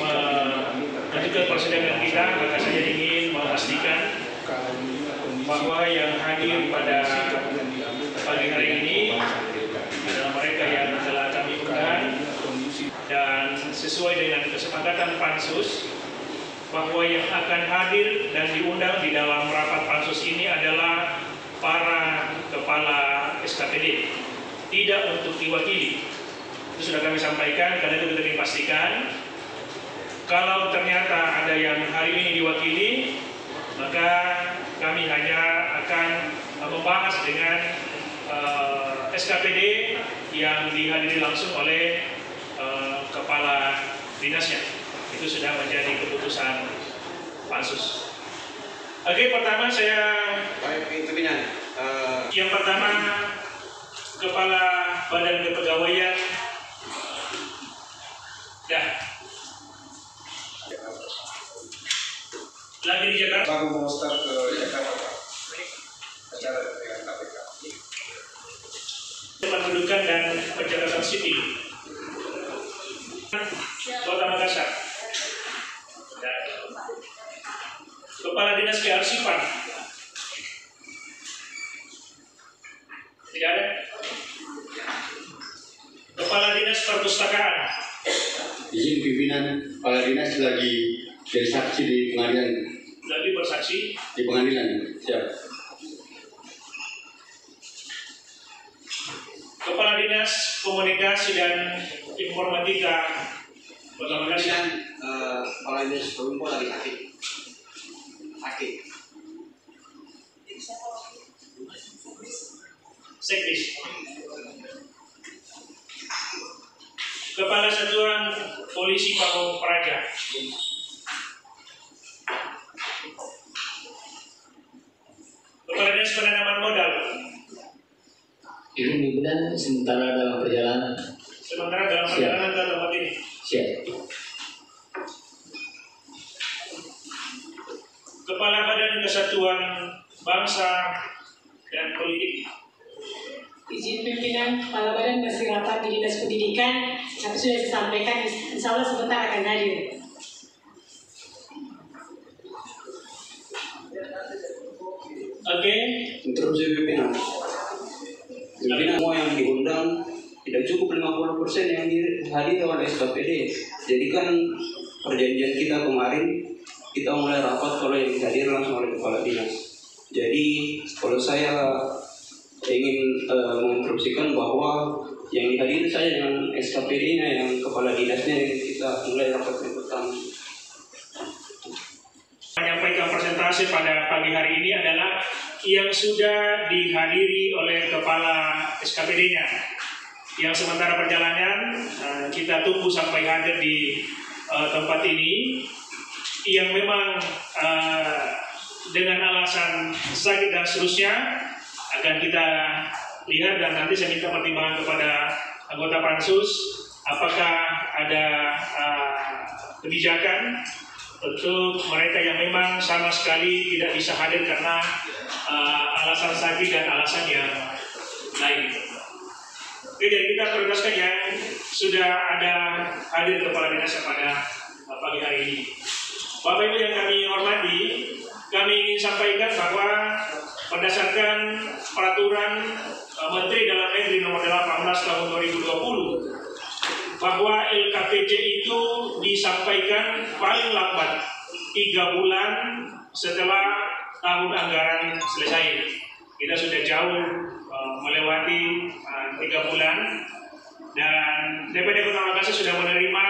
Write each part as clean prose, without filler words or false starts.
Melanjutkan persidangan kita, maka saya ingin memastikan bahwa yang hadir pada pagi hari ini adalah mereka yang telah kami undang, dan sesuai dengan kesepakatan pansus bahwa yang akan hadir dan diundang di dalam rapat pansus ini adalah para kepala SKPD, tidak untuk diwakili. Itu sudah kami sampaikan, karena itu kita ingin pastikan kalau ternyata ada yang hari ini diwakili, maka kami hanya akan membahas dengan SKPD yang dihadiri langsung oleh kepala dinasnya. Itu sudah menjadi keputusan pansus. Oke, pertama saya yang pertama Kepala Badan Kepegawaian lagi di Jakarta. Baru mau start ke Jakarta, Pak. Acara dengan KPK. Pendudukan dan pencatatan sipil Kota Makassar. Kepala Dinas Kearsipan. Tidak ada. Kepala Dinas Perpustakaan. Izin pimpinan Kepala Dinas lagi jadi saksi di pengadilan. Lagi bersaksi Di pengadilan, siap. Kepala Dinas Komunikasi dan Informatika Kota Makassar. Kepala Dinas Kominfo lagi sakit. Sekdis. Kepala Satuan Polisi Pamong Praja. Kepala Dinas Penanaman Modal. Ini pimpinan sementara dalam perjalanan. Sementara dalam perjalanan ke tempat ini. Siap. Kepala Badan Kesatuan Bangsa dan Politik. Izin pimpinan Kepala Badan masih rapat di Dinas Pendidikan, tapi sudah disampaikan, insya Allah sebentar akan hadir. Oke. Interupsi pimpinan. Pimpinan semua yang diundang tidak cukup 50% yang dihadir oleh SKPD. Jadi kan perjanjian kita kemarin kita mulai rapat kalau yang dihadir langsung oleh kepala dinas. Jadi kalau saya ingin menginstruksikan bahwa yang dihadiri saya dengan SKPD-nya, yang kepala dinasnya, yang kita mulai rapat pertama. Menyampaikan presentasi pada pagi hari ini adalah yang sudah dihadiri oleh kepala SKPD-nya. Yang sementara perjalanan kita tunggu sampai hadir di tempat ini. Yang memang dengan alasan sakit dan seterusnya akan kita lihat, dan nanti saya minta pertimbangan kepada anggota pansus apakah ada kebijakan untuk mereka yang memang sama sekali tidak bisa hadir karena alasan sakit dan alasan yang lain. Oke, jadi kita prioritaskan yang sudah ada hadir kepala dinas pada pagi hari ini. Bapak Ibu yang kami hormati, kami ingin sampaikan bahwa berdasarkan peraturan Menteri Dalam Negeri nomor 18 tahun 2020 bahwa LKPJ itu disampaikan paling lambat 3 bulan setelah tahun anggaran selesai. Kita sudah jauh melewati 3 bulan, dan DPD Kota Makassar sudah menerima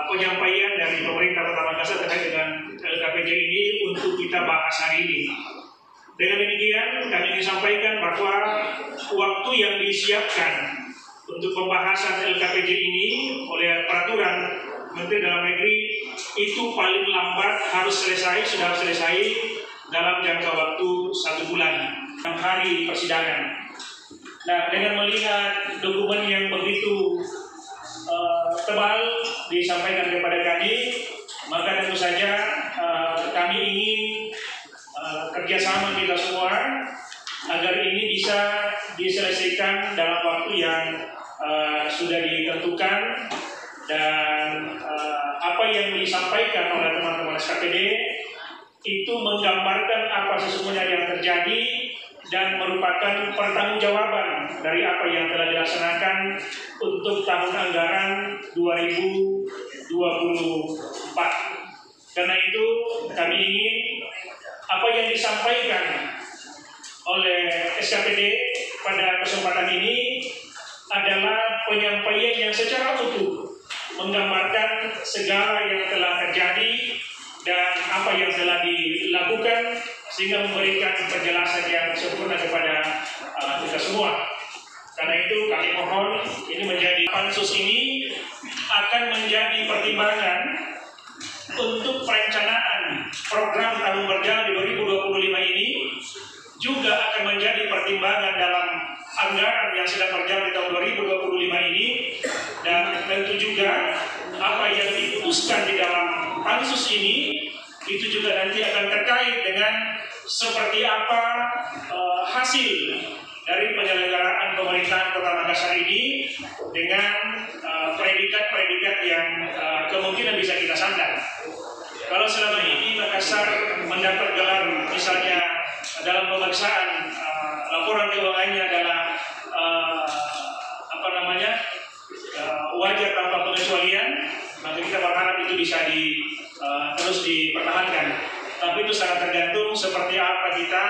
penyampaian dari pemerintah Kota Makassar terkait dengan LKPJ ini untuk kita bahas hari ini. Dengan demikian, kami ingin sampaikan bahwa waktu yang disiapkan untuk pembahasan LKPJ ini oleh peraturan Menteri Dalam Negeri itu paling lambat sudah selesai dalam jangka waktu 1 bulan, 6 hari persidangan. Nah, dengan melihat dokumen yang begitu tebal disampaikan kepada kami, maka tentu saja kami ingin kerjasama kita semua agar ini bisa diselesaikan dalam waktu yang sudah ditentukan dan apa yang disampaikan oleh teman-teman SKPD itu menggambarkan apa sesungguhnya yang terjadi dan merupakan pertanggungjawaban dari apa yang telah dilaksanakan untuk tahun anggaran 2024. Karena itu kami ingin apa yang disampaikan oleh SKPD pada kesempatan ini adalah penyampaian yang secara utuh menggambarkan segala yang telah terjadi dan apa yang telah dilakukan sehingga memberikan penjelasan yang sempurna kepada kita semua. Karena itu kami mohon ini menjadi pansus ini akan menjadi pertimbangan untuk perencanaan program tahun berjalan di 2025 ini, juga akan menjadi pertimbangan dalam anggaran yang sedang berjalan di tahun 2025 ini, dan tentu juga apa yang diputuskan di dalam pansus ini itu juga nanti akan terkait dengan seperti apa hasil dari penyelenggaraan pemerintahan Kota Makassar ini dengan predikat-predikat yang kemungkinan bisa kita sandang. Kalau selama ini Makassar mendapat gelar misalnya dalam pemeriksaan laporan keuangannya adalah wajar tanpa pengecualian, maka kita berharap itu bisa terus dipertahankan. Tapi itu sangat tergantung seperti apa kita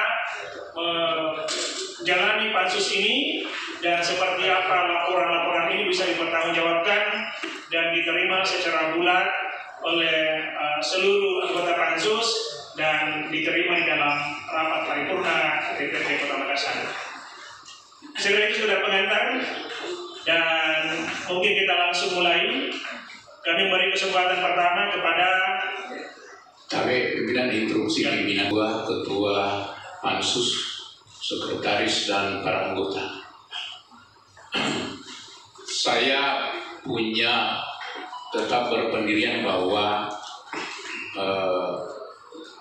menjalani pansus ini dan seperti apa laporan-laporan ini bisa dipertanggungjawabkan dan diterima secara bulat oleh seluruh anggota pansus dan diterima di dalam rapat paripurna DPRD Kota Makassar. Segera itu sudah pengantar dan mungkin kita langsung mulai. Kami beri kesempatan pertama kepada pimpinan instruksi pimpinan ketua pansus, sekretaris dan para anggota. Saya punya tetap berpendirian bahwa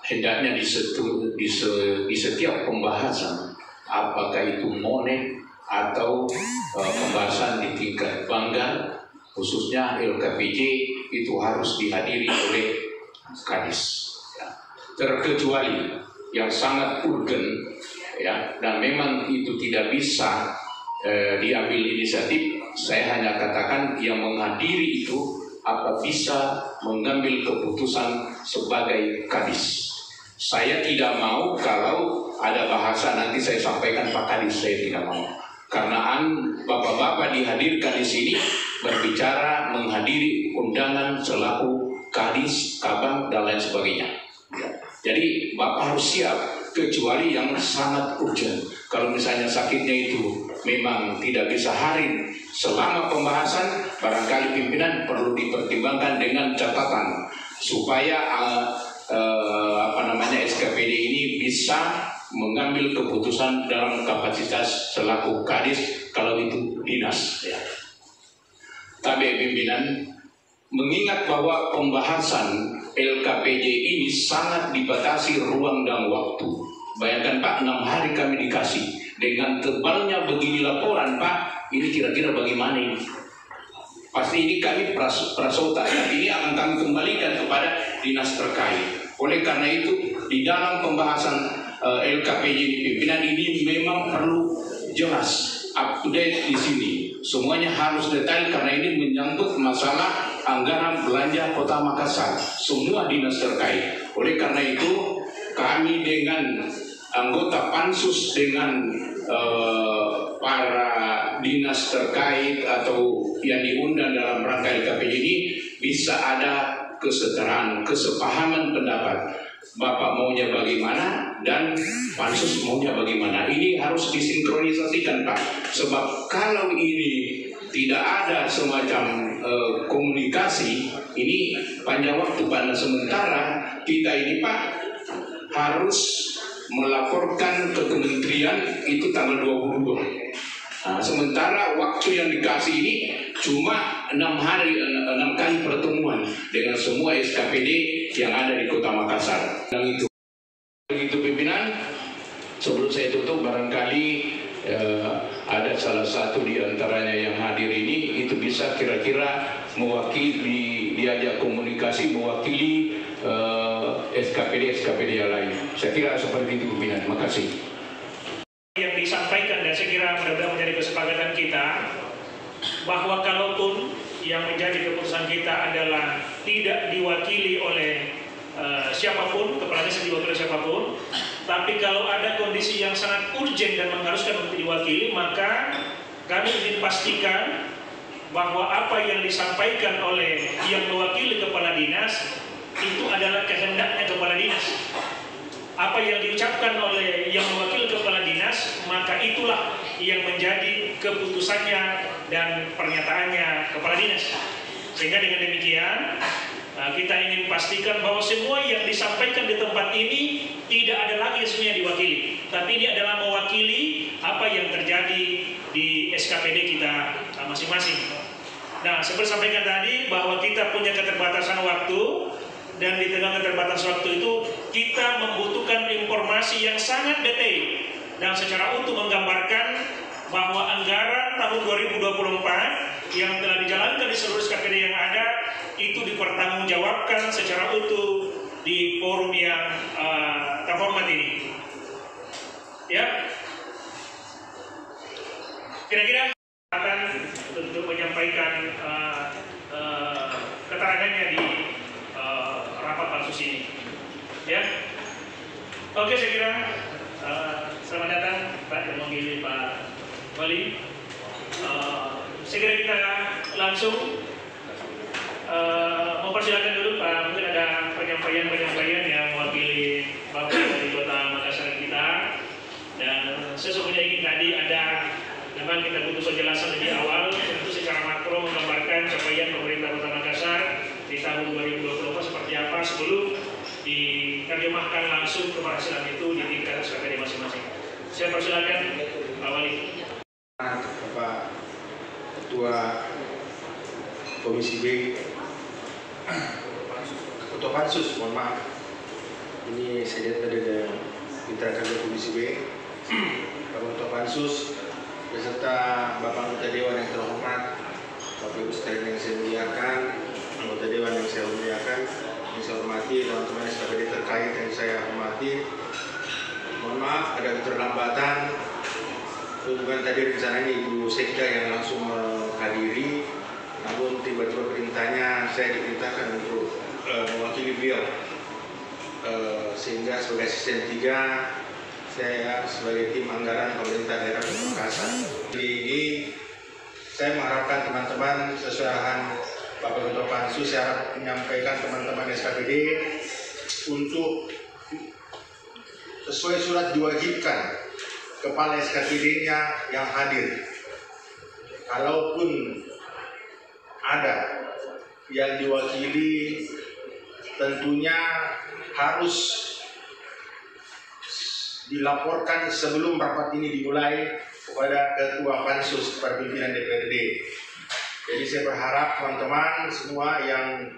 hendaknya di setiap pembahasan, apakah itu monek atau pembahasan di tingkat banggar, khususnya LKPJ, itu harus dihadiri oleh Kadis, ya. Terkecuali yang sangat urgen, ya, dan memang itu tidak bisa diambil inisiatif. Saya hanya katakan yang menghadiri itu apa bisa mengambil keputusan sebagai Kadis. Saya tidak mau kalau ada bahasa nanti saya sampaikan Pak Kadis, saya tidak mau. Karena bapak-bapak dihadirkan di sini berbicara menghadiri undangan selaku Kadis, Kabang dan lain sebagainya. Ya. Jadi bapak harus siap, kecuali yang sangat urgent. Kalau misalnya sakitnya itu memang tidak bisa hadir selama pembahasan, barangkali pimpinan perlu dipertimbangkan dengan catatan supaya SKPD ini bisa mengambil keputusan dalam kapasitas selaku Kadis kalau itu dinas. Ya. Tapi pimpinan mengingat bahwa pembahasan LKPJ ini sangat dibatasi ruang dan waktu. Bayangkan Pak, 6 hari kami dikasih dengan tebalnya begini laporan Pak, ini kira-kira bagaimana ini? Pasti ini kami prasota ya, ini akan kami kembalikan kepada dinas terkait. Oleh karena itu di dalam pembahasan LKPJ pimpinan ini memang perlu jelas, up to date di sini. Semuanya harus detail karena ini menyangkut masalah anggaran belanja Kota Makassar, semua dinas terkait. Oleh karena itu kami dengan anggota pansus dengan para dinas terkait atau yang diundang dalam rangka LKPJ ini bisa ada kesetaraan, kesepahaman pendapat. Bapak maunya bagaimana dan pansus maunya bagaimana. Ini harus disinkronisasikan Pak. Sebab kalau ini tidak ada semacam komunikasi, ini panjang waktu Pak. Nah, sementara kita ini Pak harus melaporkan ke kementerian itu tanggal 22. Nah, sementara waktu yang dikasih ini cuma 6 kali pertemuan dengan semua SKPD yang ada di Kota Makassar. Dan itu pimpinan, sebelum saya tutup barangkali ada salah satu di antaranya yang hadir ini itu bisa kira-kira mewakili, diajak komunikasi mewakili SKPD yang lain. Saya kira seperti itu pimpinan. Terima kasih. Yang disampaikan dan saya kira mudah-mudahan menjadi kesepakatan kita bahwa kalaupun yang menjadi keputusan kita adalah tidak diwakili oleh siapapun, kepala desa diwakili oleh siapapun, tapi kalau ada kondisi yang sangat urgent dan mengharuskan untuk diwakili, maka kami ingin pastikan bahwa apa yang disampaikan oleh yang mewakili kepala dinas itu adalah kehendaknya kepala dinas. Apa yang diucapkan oleh yang mewakili kepala dinas, maka itulah yang menjadi keputusannya dan pernyataannya kepala dinas. Sehingga dengan demikian kita ingin pastikan bahwa semua yang disampaikan di tempat ini tidak ada lagi semuanya diwakili, tapi ini adalah mewakili apa yang terjadi di SKPD kita masing-masing. Nah, seperti sampaikan tadi bahwa kita punya keterbatasan waktu, dan di tengah keterbatasan waktu itu kita membutuhkan informasi yang sangat detail dan secara utuh menggambarkan bahwa anggaran tahun 2024 yang telah dijalankan di seluruh SKPD yang ada itu dipertanggungjawabkan secara utuh di forum yang terhormat ini. Ya, kira-kira akan untuk menyampaikan keterangannya di rapat pansus ini. Ya, oke, saya kira selamat datang Pak yang mewakili Pak Wali. Saya kira kita langsung mempersilakan dulu Pak, mungkin ada penyampaian yang mewakili Bapak dari Kota Makassar kita, dan sesungguhnya ingin tadi ada memang kita butuh penjelasan lebih awal tentu secara makro menggambarkan capaian pemerintah Kota Makassar di tahun 2024 seperti apa sebelum diterjemahkan langsung keberhasilan itu di tingkat SKPD masing-masing. Saya persilakan Pak Wali. Bapak Ketua Komisi B, Ketua Pansus, mohon maaf. Ini saya lihat tadi ada mitra kerja Komisi B, Bapak Ketua Pansus, beserta Bapak Anggota Dewan yang terhormat, Bapak Ibu sekalian yang saya muliakan, anggota Dewan yang saya muliakan, yang saya hormati, teman-teman SKPD terkait yang saya hormati. Mohon maaf ada keterlambatan. Bukan tadi rencananya Ibu Sekda yang langsung menghadiri, namun tiba-tiba perintahnya saya diperintahkan untuk mewakili beliau, sehingga sebagai asisten 3 saya sebagai tim anggaran pemerintah daerah Kota Makassar. Ini saya mengharapkan teman-teman sesuai arahan Bapak Ketua Pansus, saya harap menyampaikan teman-teman SKPD untuk sesuai surat diwajibkan kepala SKPD-nya yang hadir. Kalaupun ada yang diwakili, tentunya harus dilaporkan sebelum rapat ini dimulai kepada Ketua Pansus, kepada pimpinan DPRD. Jadi saya berharap teman-teman semua yang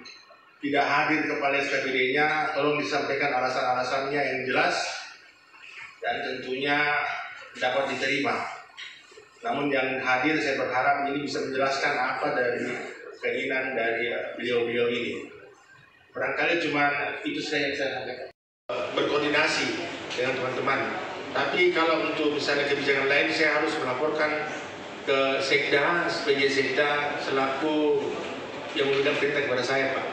tidak hadir kepala SKPD-nya, tolong disampaikan alasan-alasannya yang jelas dan tentunya dapat diterima. Namun yang hadir saya berharap ini bisa menjelaskan apa dari keinginan dari beliau-beliau ini. Barangkali cuma itu saya yang saya sampaikan. Berkoordinasi dengan teman-teman. Tapi kalau untuk misalnya kebijakan lain saya harus melaporkan ke Sekda, PJ Sekda selaku yang memberikan perintah kepada saya, Pak.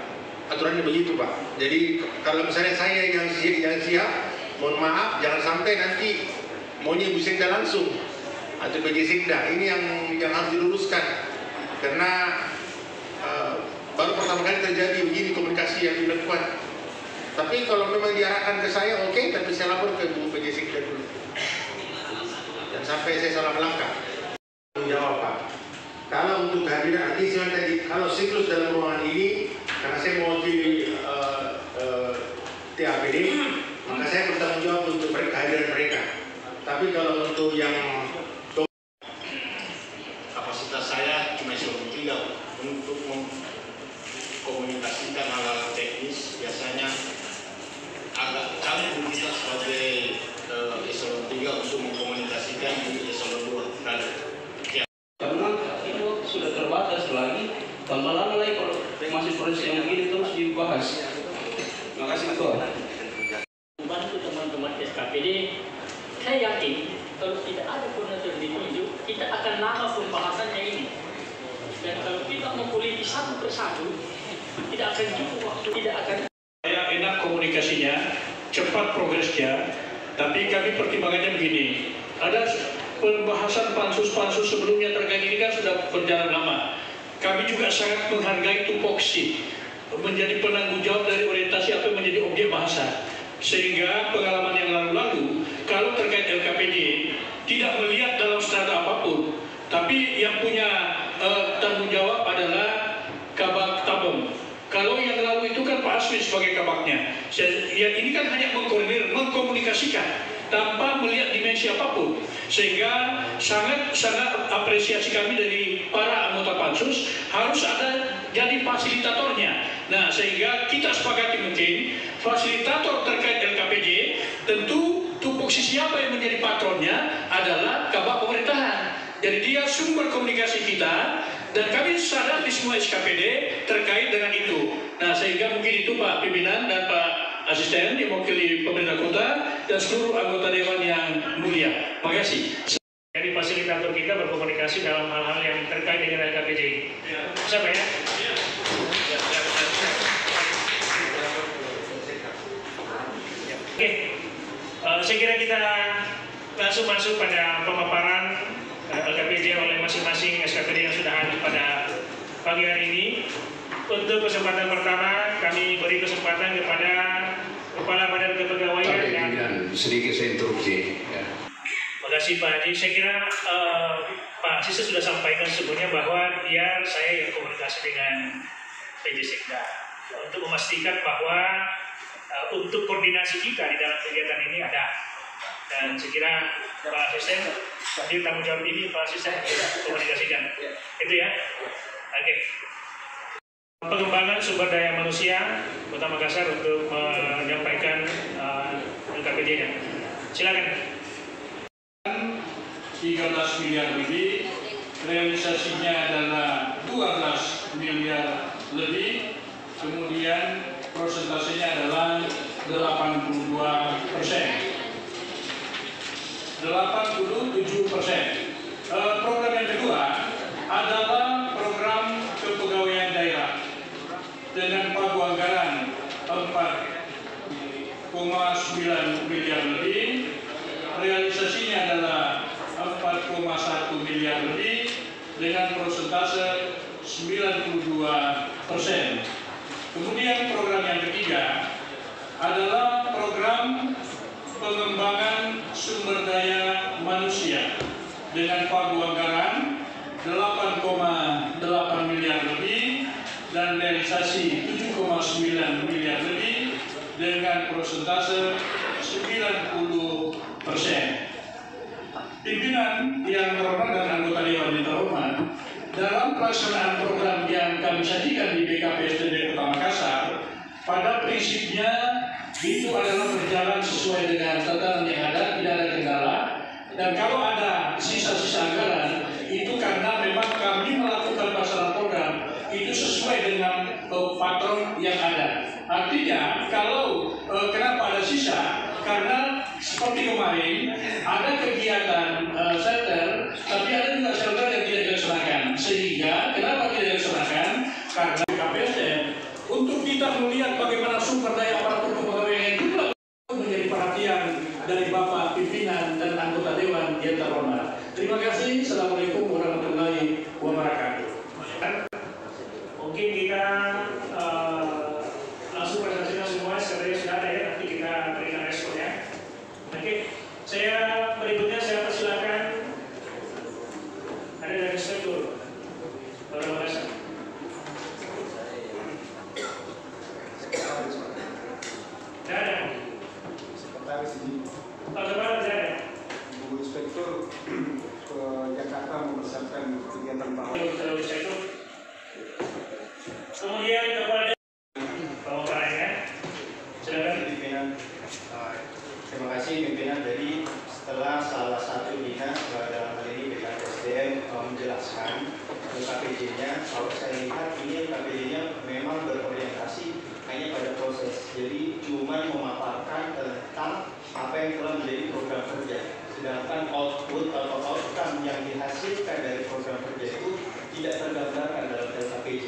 Aturannya begitu, Pak. Jadi kalau misalnya saya yang siap, mohon maaf jangan sampai nanti maunya Ibu Sekda langsung atau PJ Sekda. Ini yang harus diluruskan karena baru pertama kali terjadi begini komunikasi yang dilakukan. Tapi kalau memang diarahkan ke saya, oke, tapi saya lapor ke Bu PJ Sekda dulu. Dan sampai saya salah melangkah. Jawab, Pak. Kalau untuk kehadiran nanti saya tadi, kalau siklus dalam ruangan ini, karena saya mewakili TAPD, maka saya bertanggung jawab untuk kehadiran mereka. Tapi kalau untuk yang kapasitas saya cuma 3 untuk mengkomunikasikan hal-hal teknis, biasanya agak canggung kita sebagai eselon 3 untuk mengkomunikasikan di eselon 2. proses yang begini terus dibahas. Terima kasih Ketua. Membantu teman-teman SKPD, saya yakin kalau tidak ada koordinator ditunjuk, kita akan lama pembahasannya ini. Dan kalau kita mempolitik satu persatu, tidak akan cukup waktu, tidak akan. Saya enak komunikasinya, cepat progresnya, tapi kami pertimbangannya begini. Ada pembahasan pansus-pansus sebelumnya terkait ini kan sudah berjalan lama. Kami juga sangat menghargai tupoksi menjadi penanggung jawab dari orientasi apa yang menjadi objek bahasa. Sehingga pengalaman yang lalu-lalu, kalau terkait LKPD tidak melihat dalam strata apapun, tapi yang punya tanggung jawab adalah Kabak Tabung. Kalau yang lalu itu kan Pak Aswin sebagai kabaknya. Ya ini kan hanya mengkoordinir, mengkomunikasikan tanpa melihat dimensi apapun. Sehingga sangat apresiasi kami dari para anggota pansus harus ada jadi fasilitatornya. Nah, sehingga kita sepakati mungkin fasilitator terkait LKPD tentu tupoksi siapa yang menjadi patronnya adalah kabak pemerintahan. Jadi dia sumber komunikasi kita dan kami sadar di semua SKPD terkait dengan itu. Nah, sehingga mungkin itu Pak Pimpinan dan Pak Asisten yang mewakili pemerintah kota dan seluruh anggota dewan yang mulia. Terima kasih. Jadi fasilitator kita berkomunikasi dalam hal-hal yang terkait dengan LKPD. Siapa ya? Oke, saya kira kita langsung masuk pada pemaparan LKPD oleh masing-masing SKPD yang sudah hadir pada pagi hari ini. Untuk kesempatan pertama, kami beri kesempatan kepada Kepala Badan Kepegawaian dan sedikit saya interupsi. Ya. Terima kasih Pak Haji. Saya kira Pak Sisa sudah sampaikan sebelumnya bahwa biar saya yang komunikasi dengan PJ Sekda untuk memastikan bahwa untuk koordinasi kita di dalam kegiatan ini ada. Dan saya kira Pak Asisten, tadi tanggung jawab ini Pak Asisten komunikasikan. Itu ya? Oke. Pengembangan sumber daya manusia Kota Makassar untuk menyampaikan LKPD-nya. Silakan. 13 miliar lebih, realisasinya adalah 12 miliar lebih, kemudian persentasenya adalah 82%. 87%. Program yang kedua adalah program kepegawaian daerah dengan pagu anggaran 4,9 miliar lebih, realisasinya adalah 4,1 miliar lebih dengan persentase 92%. Kemudian program yang ketiga adalah program pengembangan sumber daya manusia dengan pagu anggaran 8,8 miliar lebih dan realisasi 7,9 miliar lebih dengan persentase 90%. Pimpinan yang terhormat dan anggota dewan yang terhormat, dalam pelaksanaan program yang kami sajikan di BKPSDB Kota Makassar, pada prinsipnya itu adalah berjalan sesuai dengan tatanan yang ada, tidak ada kendala. Dan kalau ada sisa-sisa anggaran, itu karena memang kami melakukan pelaksanaan program itu sesuai dengan patron yang ada. Artinya, kalau kenapa ada sisa? Karena seperti kemarin ada kegiatan shelter, tapi ada juga shelter yang tidak dilaksanakan. Sehingga kenapa tidak dilaksanakan? Karena KPSDM untuk kita melihat bagaimana sumber daya aparatur kepegawaian yang juga menjadi perhatian dari Bapak pimpinan dan anggota dewan yang terhormat. Terima kasih. Assalamualaikum warahmatullahi wabarakatuh. Mungkin kita langsung presentasikan semua, sebenarnya sudah ada ya, nanti kita berikan responnya. Oke, berikutnya saya persilakan ada dari Inspektur Kota Makassar. Tidak ada. Sekretaris ini. Kalau tidak ada. Bu Inspektur ke Jakarta mempersiapkan kegiatan bawah. Kemudian kepada pemaparannya, silakan. Pimpinan, terima kasih pimpinan. Jadi setelah salah satu dinas dalam hal ini BKPSDM menjelaskan KPJ-nya. Kalau saya lihat ini KPJ-nya memang berorientasi hanya pada proses. Jadi cuma memaparkan tentang apa yang telah menjadi program kerja. Sedangkan output atau outcome yang dihasilkan dari program kerja itu tidak tergambarkan dalam KPJ.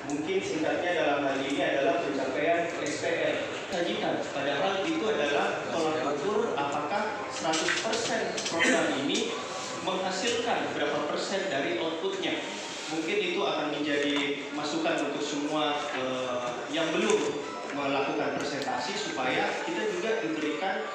Mungkin singkatnya dalam hal ini adalah pencapaian SPR. Sajikan, padahal itu adalah tolak ukur apakah 100% program ini menghasilkan berapa persen dari outputnya. Mungkin itu akan menjadi masukan untuk semua yang belum melakukan presentasi supaya kita juga diberikan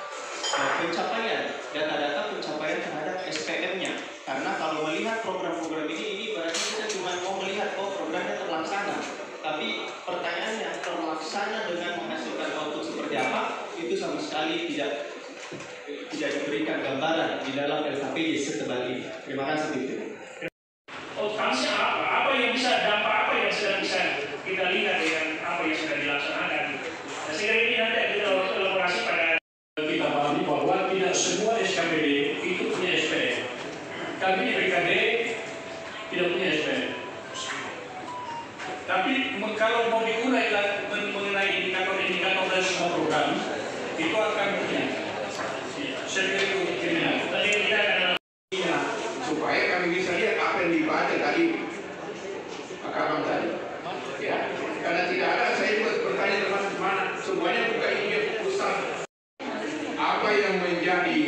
pencapaian, data-data pencapaian terhadap SPM-nya. Karena kalau melihat program-program ini berarti kita cuma mau melihat programnya terlaksana. Tapi pertanyaannya, terlaksana dengan menghasilkan output seperti apa, itu sama sekali tidak diberikan gambaran di dalam LKPJ setebal ini. Terima kasih. Outcome-nya apa? Apa yang bisa, dampak apa yang sedang bisa kita lihat dengan apa yang sudah dilaksanakan. Nah, sehingga ini nanti kita elaborasi pada kita pahami bahwa tidak semua SKPD itu punya SPM. Kami di BKD tidak punya SPM. Tapi kalau mau diurai mengenai indikator-indikator dari semua program, itu akan punya. Saya kira itu kriminal. tadi kita akan Supaya kami bisa lihat apa yang dibaca tadi Pak Abang tadi. Ya, karena tidak ada, saya juga bertanya teman-teman, semuanya bukan ini keputusan. Apa yang menjadi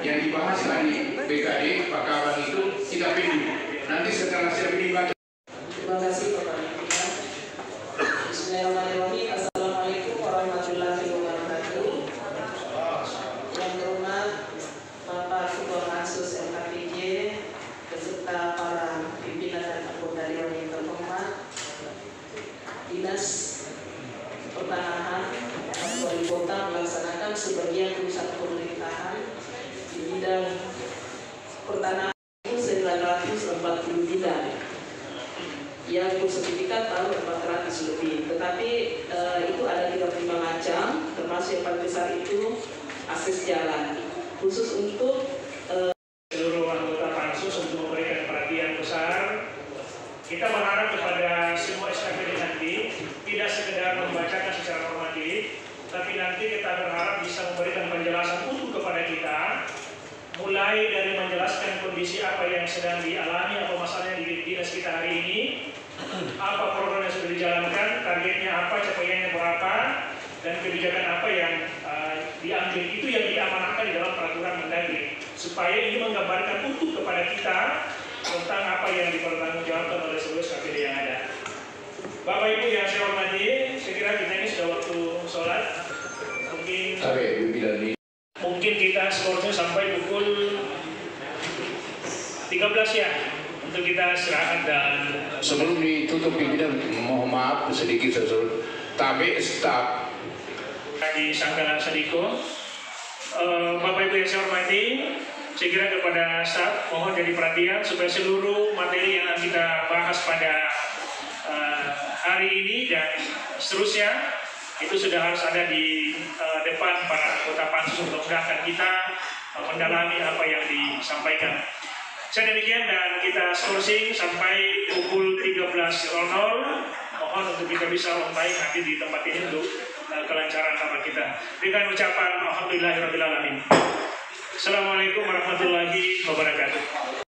yang dibahas tadi BKD Pak Abang itu kita pilih. Nanti setelah saya pilih baca. Terima kasih Bapak. Bismillahirrahmanirrahim. Assalamualaikum warahmatullahi wabarakatuh. Yang terhormat Bapak Ketua Pansus LKPJ beserta para pimpinan dan anggota Dewan yang terhormat, Dinas Pertanahan Wali Kota melaksanakan sebagian urusan pemerintahan di bidang pertanahan 940 bidang yang bersertifikat tahun 400 lebih, tetapi itu ada 35 macam, termasuk yang paling besar itu akses jalan khusus untuk seluruh anggota pansus untuk memberikan perhatian besar. Kita berharap kepada semua SKPD nanti tidak sekedar membacakan secara normatif, tapi nanti kita berharap bisa memberikan penjelasan utuh kepada kita, mulai dari menjelaskan kondisi apa yang sedang dialami atau masalahnya di dinas kita hari ini, apa program yang sudah dijalankan, targetnya apa, capaiannya berapa, dan kebijakan apa yang diambil. Itu yang diamanahkan di dalam peraturan Mendagri, supaya ini menggambarkan utuh kepada kita tentang apa yang dipertanggungjawabkan oleh seluruh SKPD yang ada. Bapak Ibu yang saya hormati, saya kira kita ini sudah waktu sholat. Mungkin kita skornya sampai pukul 13 ya, untuk kita istirahat. Dan Sebelum ditutup pimpinan, mohon maaf sedikit sesuatu. Tapi staf di Sanggalan Sadiko, Bapak Ibu yang saya hormati, saya kira kepada staf mohon jadi perhatian supaya seluruh materi yang kita bahas pada hari ini dan seterusnya itu sudah harus ada di depan para anggota pansus untuk memudahkan kita mendalami apa yang disampaikan. Saya demikian dan kita skorsing sampai pukul 13.00. Mohon untuk kita bisa on time nanti di tempat ini untuk kelancaran rapat kita. Dengan ucapan alhamdulillahirabbil alamin. Assalamualaikum warahmatullahi wabarakatuh.